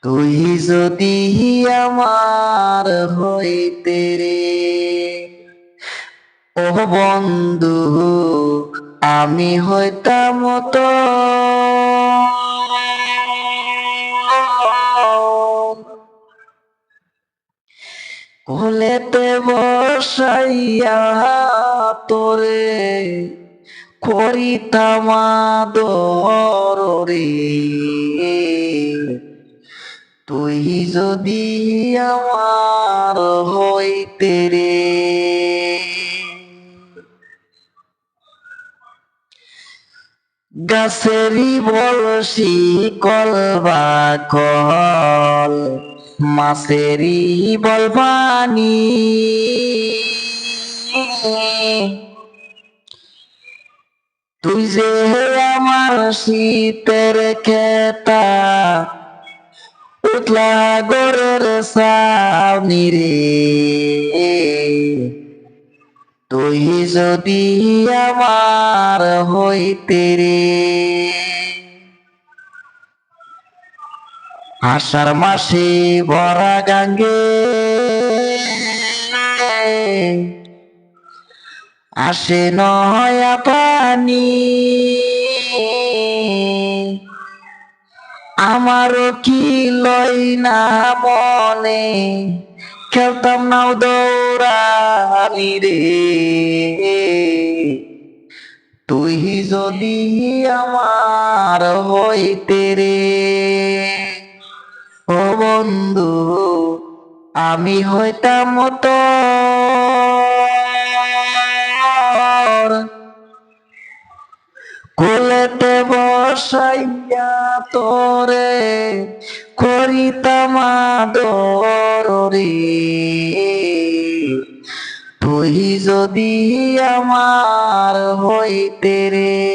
তুই যদি আমার হইতে রে ও বন্ধু, আমি হইতাম তো কোলেতে বসাইয়া তোরে করিতাম আদর রে। তুই যদি আমার হইতে রে গাছেরই বলসি কল বা কল, মাছেরই বল পানি, তুই যে আমার শীতের খেতা উতলা গোরের সামনি রে। তুই যদি আমার হইতে রে আষাঢ় মাসে ভরা গাঙ্গে আসে নয়া পানি, আমারও কি লই না মনে, খেলতাম নাও দৌড়ানি রে। তুই যদি আমার হইতে রে ও বন্ধু, আমি হইতাম তোর কোলেতে বসাইয়া তোরে করিতাম আদর রে। তুই যদি আমার হইতে রে।